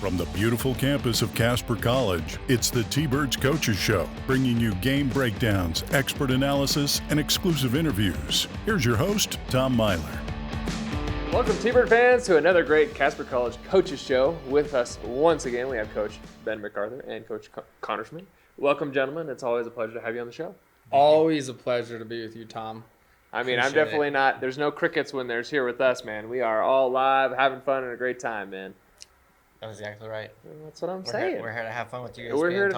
From the beautiful campus of Casper College, it's the T-Birds Coaches Show, bringing you game breakdowns, expert analysis, and exclusive interviews. Here's your host, Tom Myler. Welcome, T-Bird fans, to another great Casper College Coaches Show. With us once again, we have Coach Ben MacArthur and Coach Connor Schmidt. Welcome, gentlemen. It's always a pleasure to have you on the show. Always a pleasure to be with you, Tom. I mean, I'm definitely not. There's no crickets when there's here with us, man. We are all live, having fun, and a great time, man. That's exactly right. That's what I'm saying. We're here to have fun with you guys. We're here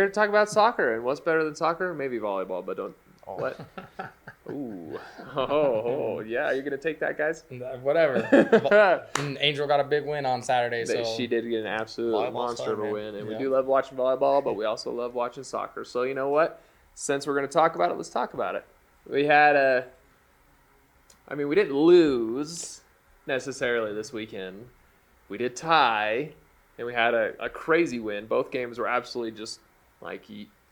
to talk about soccer, and what's better than soccer? Maybe volleyball, but don't. Oh. What? Ooh. Oh, yeah. Are you gonna take that, guys? Whatever. Angel got a big win on Saturday, so she did get an absolute monster of a win, and we do love watching volleyball, but we also love watching soccer. So you know what? Since we're gonna talk about it, let's talk about it. We had we didn't lose necessarily this weekend. We did tie, and we had a crazy win. Both games were absolutely just like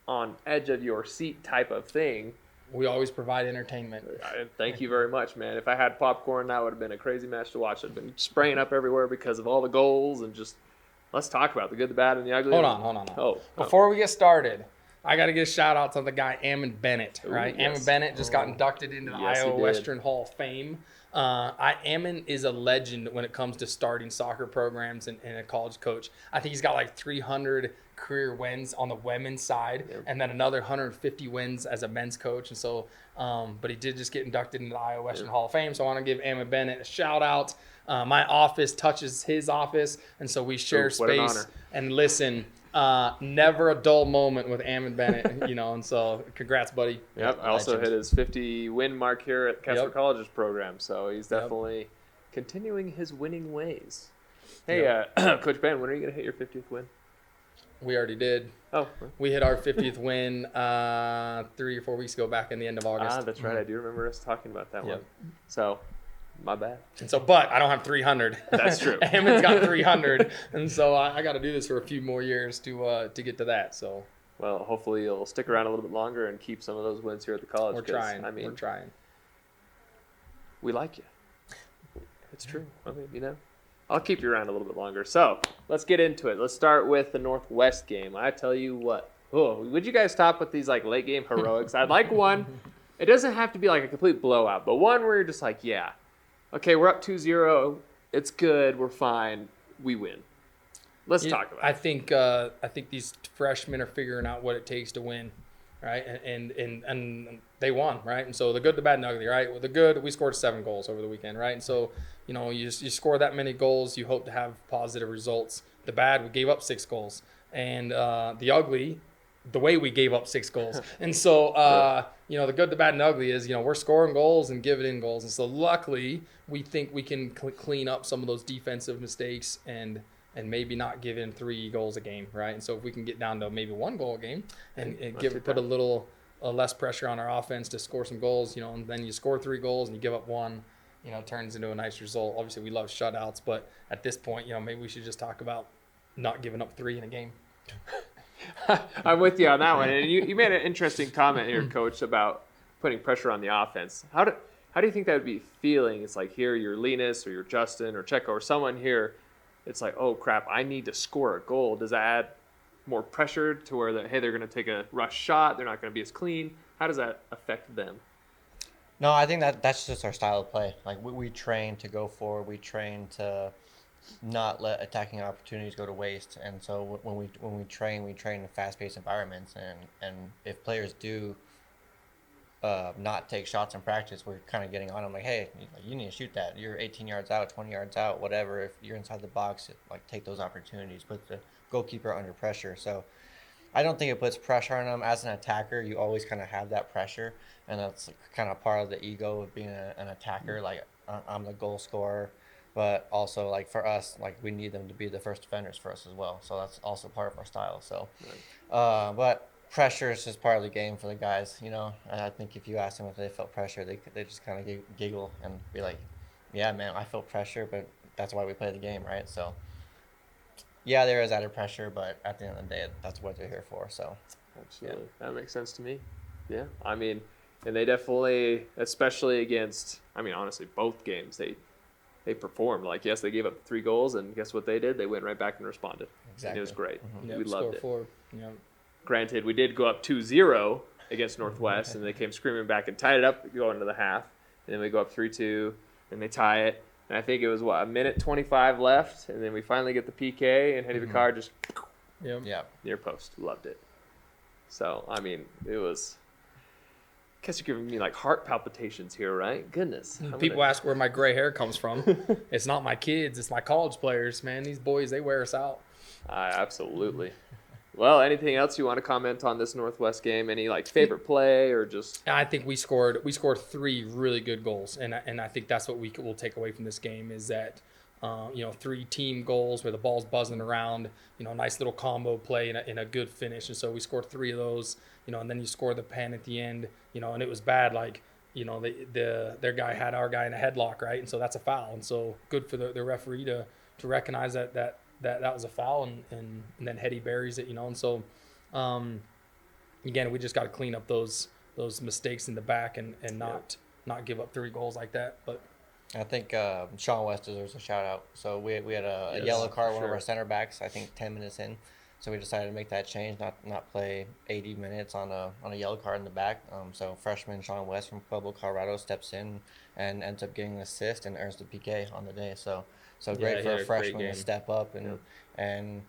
on edge of your seat type of thing. We always provide entertainment. Thank you very much, man. If I had popcorn, that would have been a crazy match to watch. I'd been spraying up everywhere because of all the goals, and just let's talk about the good, the bad, and the ugly. Hold on. Before we get started, I got to give a shout out to the guy Ammon Bennett, right? Ooh, yes. Ammon Bennett just got inducted into the Iowa Western Hall of Fame. Ammon is a legend when it comes to starting soccer programs and a college coach. I think he's got like 300 career wins on the women's side, and then another 150 wins as a men's coach. And so, but he did just get inducted into the Iowa Western Hall of Fame. So I want to give Ammon Bennett a shout out. My office touches his office, and so we share space. And listen, never a dull moment with Ammon Bennett, and so congrats, buddy. Yep, I also hit his 50 win mark here at Casper College's program, so he's definitely continuing his winning ways. Hey, Coach Ben, when are you going to hit your 50th win? We already did. Oh. We hit our 50th win 3 or 4 weeks ago, back in the end of August. That's right. I do remember us talking about that one. So, my bad. And so, but I don't have 300. That's true. Ammon's got 300, and so I got to do this for a few more years to get to that. So, well, hopefully you'll stick around a little bit longer and keep some of those wins here at the college. We're trying. We like you. It's true. I'll keep you around a little bit longer. So let's get into it. Let's start with the Northwest game. I tell you what. Oh, would you guys stop with these like late game heroics? I'd like one. It doesn't have to be like a complete blowout, but one where you're just like, yeah, okay, we're up 2-0. It's good. We're fine. We win. Let's talk about it. I think these freshmen are figuring out what it takes to win, right? And they won, right? And so the good, the bad, and the ugly, right? Well, the good, we scored 7 goals over the weekend, right? And so, you score that many goals, you hope to have positive results. The bad, we gave up 6 goals. And the ugly, the way we gave up 6 goals. And so, the good, the bad, and the ugly is, we're scoring goals and giving in goals. And so luckily, we think we can clean up some of those defensive mistakes and maybe not give in 3 goals a game, right? And so if we can get down to maybe 1 goal a game and put a little less pressure on our offense to score some goals, and then you score 3 goals and you give up 1, it turns into a nice result. Obviously, we love shutouts, but at this point, maybe we should just talk about not giving up 3 in a game. I'm with you on that one. And you made an interesting comment here, Coach, about putting pressure on the offense. How do you think that would be feeling? It's like here, you're Linus or you're Justin or Checo or someone here. It's like, oh, crap, I need to score a goal. Does that add more pressure to where, they're going to take a rush shot? They're not going to be as clean. How does that affect them? No, I think that's just our style of play. Like we train to go forward. We train to not let attacking opportunities go to waste. And so when we train in fast-paced environments. And if players do not take shots in practice, we're kind of getting on them like, hey, you need to shoot that. You're 18 yards out, 20 yards out, whatever. If you're inside the box, take those opportunities. Put the goalkeeper under pressure. So I don't think it puts pressure on them. As an attacker, you always kind of have that pressure, and that's kind of part of the ego of being an attacker. Like, I'm the goal scorer, but also, for us, we need them to be the first defenders for us as well. So that's also part of our style. So, but pressure is just part of the game for the guys, And I think if you ask them if they felt pressure, they just kind of giggle and be like, yeah, man, I feel pressure, but that's why we play the game, right? So, yeah, there is added pressure, but at the end of the day, that's what they're here for. So, absolutely, that makes sense to me. Yeah, and they definitely, especially against, honestly, both games, they they performed. Like, yes, they gave up 3 goals, and guess what they did? They went right back and responded. Exactly. And it was great. Yep, We loved it. 4. Yep. Granted, we did go up 2-0 against Northwest, and they came screaming back and tied it up going into the half. And then we go up 3-2, and they tie it. And I think it was, a minute 25 left, and then we finally get the PK, and Hedy Picard just near post. Loved it. So, I mean, it was... I guess you're giving me, like, heart palpitations here, right? Goodness. People ask where my gray hair comes from. It's not my kids. It's my college players, man. These boys, they wear us out. Absolutely. Well, anything else you want to comment on this Northwest game? Any like favorite play or just? I think we scored 3 really good goals, and I think that's what will take away from this game is that 3 team goals where the ball's buzzing around, nice little combo play in a good finish, and so we scored 3 of those, and then you score the pen at the end, and it was bad, like their guy had our guy in a headlock, right, and so that's a foul, and so good for the referee to recognize that was a foul, and then Hedy buries it, and so again, we just got to clean up those mistakes in the back and not give up 3 goals like that. But I think Sean West deserves a shout out. So we had a yellow card, one of our center backs, I think 10 minutes in. So we decided to make that change, not play 80 minutes on a yellow card in the back. So freshman Sean West from Pueblo, Colorado steps in and ends up getting an assist and earns the PK on the day. So great for a freshman to step up and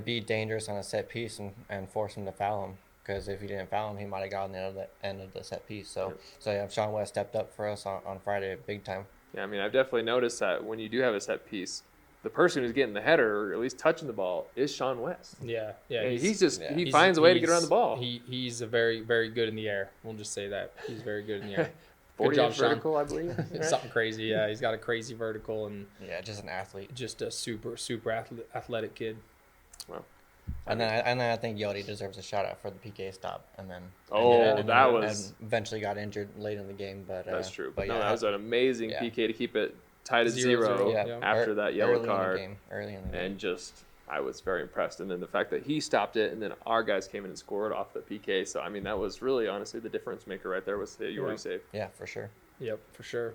be dangerous on a set piece and force him to foul him. Because if he didn't foul him, he might have gotten the end of the set piece. So Sean West stepped up for us on Friday big time. Yeah, I mean, I've definitely noticed that when you do have a set piece, the person who's getting the header or at least touching the ball is Sean West. Yeah. He finds a way to get around the ball. He's a very, very good in the air. We'll just say that he's very good in the air. 40-inch vertical, I believe. Right? Something crazy. Yeah, he's got a crazy vertical and just an athlete. Just a super athletic kid. Well, and then I think Yodi deserves a shout out for the PK stop, and eventually got injured late in the game, but that's true. But that was an amazing PK to keep it tied at 0 after that yellow card. Early in the game. And I was very impressed. And then the fact that he stopped it, and then our guys came in and scored off the PK. So I mean, that was really honestly the difference maker right there was the Yori save. Yeah, for sure. Yep, for sure.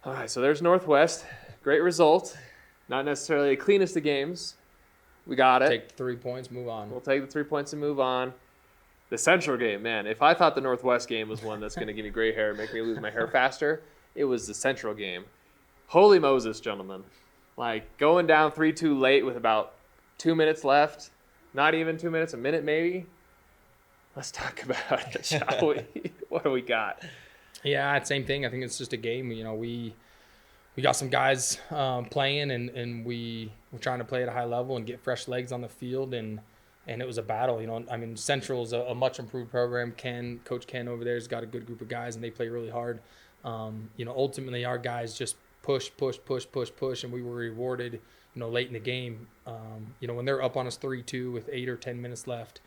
All right, so there's Northwest. Great result. Not necessarily the cleanest of games. We got it. Take the 3 points, move on. We'll take the 3 points and move on. The Central game, man. If I thought the Northwest game was one that's going to give me gray hair and make me lose my hair faster, it was the Central game. Holy Moses, gentlemen. Like, going down 3-2 late with about 2 minutes left. Not even 2 minutes, a minute maybe. Let's talk about it, shall we? What do we got? Yeah, same thing. I think it's just a game. We got some guys playing, and we were trying to play at a high level and get fresh legs on the field, and it was a battle. I mean, Central's a much improved program. Coach Ken over there has got a good group of guys, and they play really hard. Ultimately, our guys just push, and we were rewarded. Late in the game. When they're up on us 3-2 with 8 or 10 minutes left,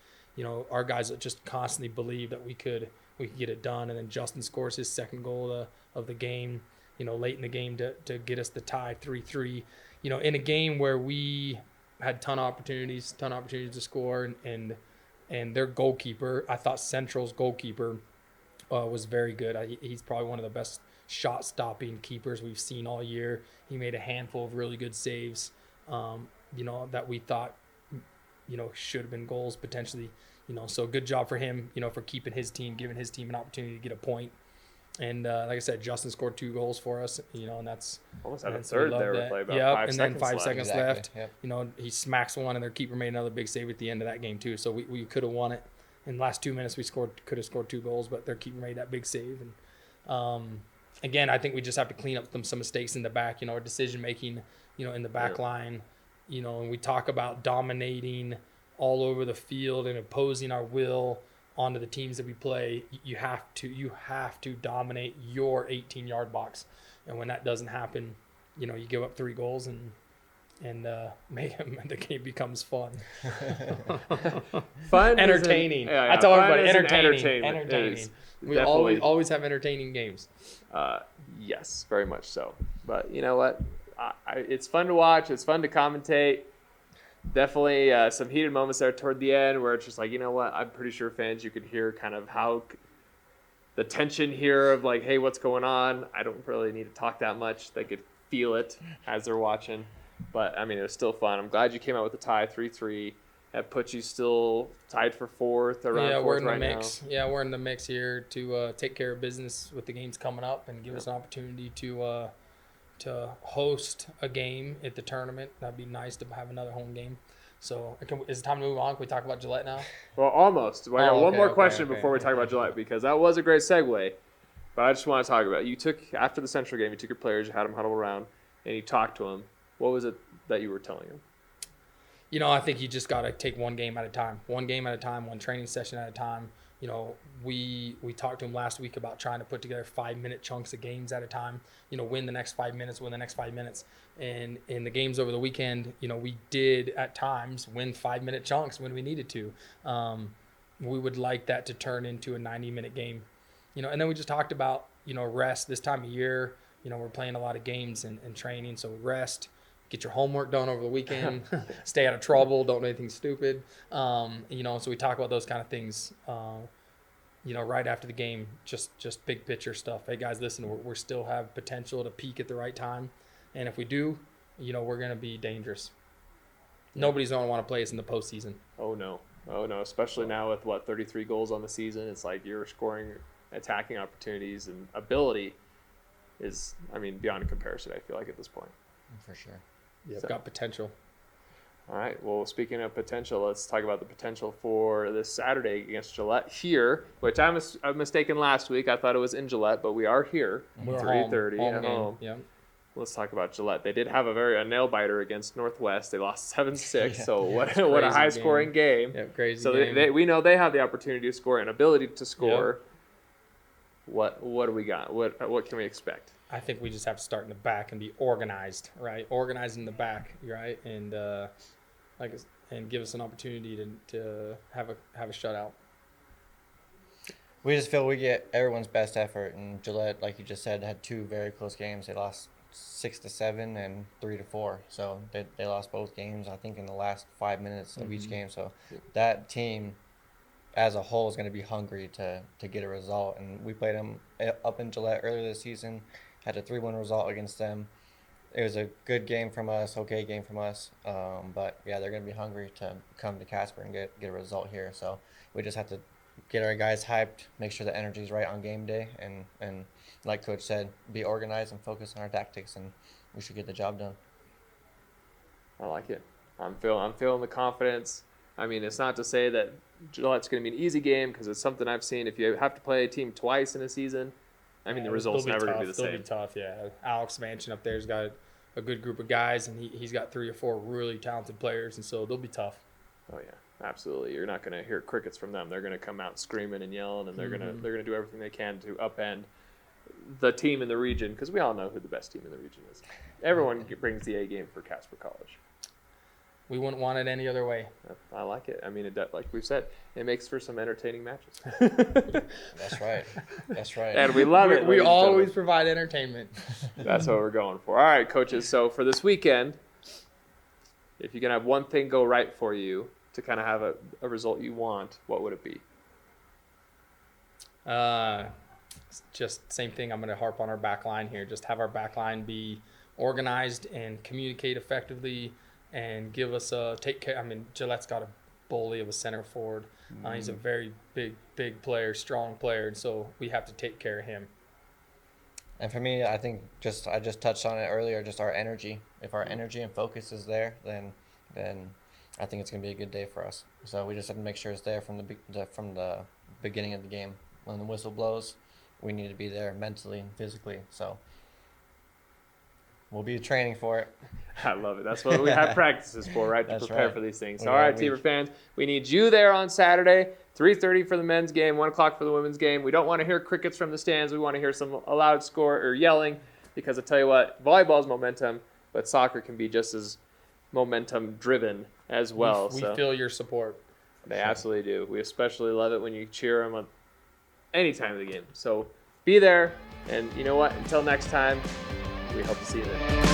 our guys just constantly believe that we could get it done, and then Justin scores his second goal of the game. Late in the game to get us the tie 3-3, in a game where we had ton of opportunities to score, and their goalkeeper, I thought Central's goalkeeper was very good. He's probably one of the best shot-stopping keepers we've seen all year. He made a handful of really good saves, that we thought, should have been goals potentially, so good job for him, for keeping his team, giving his team an opportunity to get a point. And like I said, Justin scored 2 goals for us, and that's almost at a third there with like about 5 and seconds then 5 left. seconds left. Yep. He smacks one, and their keeper made another big save at the end of that game too. So we could have won it. In the last 2 minutes, could have scored 2 goals, but their keeper made that big save. And again, I think we just have to clean up some mistakes in the back. Our decision making, in the back line. And we talk about dominating all over the field and imposing our will onto the teams that we play. You have to dominate your 18-yard box, and when that doesn't happen, you give up 3 goals and the game becomes fun. Fun, entertaining. I tell everybody, entertaining. We always have entertaining games. Yes, very much so. But you know what? It's fun to watch. It's fun to commentate. Definitely some heated moments there toward the end where it's just like, you know what? I'm pretty sure fans, you could hear kind of how the tension here of like, hey, what's going on? I don't really need to talk that much. They could feel it as they're watching. But, I mean, it was still fun. I'm glad you came out with the tie, 3-3. That puts you still tied for fourth, around Yeah, fourth we're in the right mix. Yeah, we're in the mix here to take care of business with the games coming up and give us an opportunity to host a game at the tournament. That'd be nice to have another home game. So is it time to move on? Can we talk about Gillette now? Well, almost. I got one more question okay, before we talk about Gillette, because that was a great segue. But I just want to talk about it. You took, after the Central game, you took your players, you had them huddle around, and you talked to them. What was it that you were telling them? You know, I think you just got to take one game at a time. One game at a time, one training session at a time. You know, we talked to him last week about trying to put together 5-minute chunks of games at a time. You know, win the next 5 minutes, win the next 5 minutes. And in the games over the weekend, you know, we did at times win 5-minute chunks when we needed to. We would like that to turn into a 90-minute game. You know, and then we just talked about, you know, rest this time of year. You know, we're playing a lot of games and training, so rest. Get your homework done over the weekend. Stay out of trouble. Don't do anything stupid. You know, so we talk about those kind of things. You know, right after the game, just big picture stuff. Hey guys, listen, we still have potential to peak at the right time, and if we do, you know, we're gonna be dangerous. Nobody's gonna want to play us in the postseason. Oh no, especially now with 33 goals on the season. It's like you're scoring, attacking opportunities, and ability is, I mean, beyond comparison. I feel like at this point. For sure. Yeah, So- got potential. All right. Well, speaking of potential, let's talk about the potential for this Saturday against Gillette here, which I was mistaken last week. I thought it was in Gillette, but we are here. We're 3:30 home at game. home. Yeah. Let's talk about Gillette. They did have a nail biter against Northwest. They lost 7-6. Yeah. So what Crazy a high scoring game. Yeah, crazy. So game. we know they have the opportunity to score and ability to score. What do we got? What can we expect? I think we just have to start in the back and be organized, right? Organized in the back, right? And and give us an opportunity to have a shutout. We just feel we get everyone's best effort, and Gillette, like you just said, had 2 very close games. They lost 6-7 and 3-4. So they lost both games, I think, in the last 5 minutes of each game. So that team as a whole is going to be hungry to get a result. And we played them up in Gillette earlier this season, had a 3-1 result against them. It was a good game from us, okay game from us. But, yeah, they're going to be hungry to come to Casper and get a result here. So we just have to get our guys hyped, make sure the energy's right on game day, and like Coach said, be organized and focus on our tactics, and we should get the job done. I like it. I'm feeling the confidence. I mean, it's not to say that Gillette's going to be an easy game, because it's something I've seen. If you have to play a team twice in a season, I mean, the result's never going to be the same. They'll be tough, yeah. Alex Manchin up there's got a good group of guys, and he's got 3 or 4 really talented players, and so they'll be tough. Oh yeah, absolutely. You're not going to hear crickets from them. They're going to come out screaming and yelling, and they're going to do everything they can to upend the team in the region, because we all know who the best team in the region is. Everyone brings the A game for Casper College. We wouldn't want it any other way. I like it. I mean, like we've said, it makes for some entertaining matches. That's right. That's right. And we love it. We ladies and always gentlemen. provide entertainment. That's what we're going for. All right, coaches. So for this weekend, if you can have one thing go right for you to kind of have a result you want, what would it be? Just same thing. I'm going to harp on our back line here. Just have our back line be organized and communicate effectively, and give us take care. I mean, Gillette's got a bully of a center forward. He's a very big player, strong player, and so we have to take care of him. And for me, I think I just touched on it earlier, just our energy. If our energy and focus is there, then I think it's going to be a good day for us. So we just have to make sure it's there from the beginning of the game. When the whistle blows, we need to be there mentally and physically. So we'll be training for it. I love it. That's what we have practices for, right? To That's prepare right. for these things. We All got right, a Tiber week. fans, we need you there on Saturday, 3:30 for the men's game, 1 o'clock for the women's game. We don't want to hear crickets from the stands. We want to hear some loud score or yelling, because I tell you what, volleyball is momentum, but soccer can be just as momentum driven as well. We So feel your support. they absolutely do. We especially love it when you cheer them at any time of the game. So be there, and you know what? Until next time, we hope to see you there.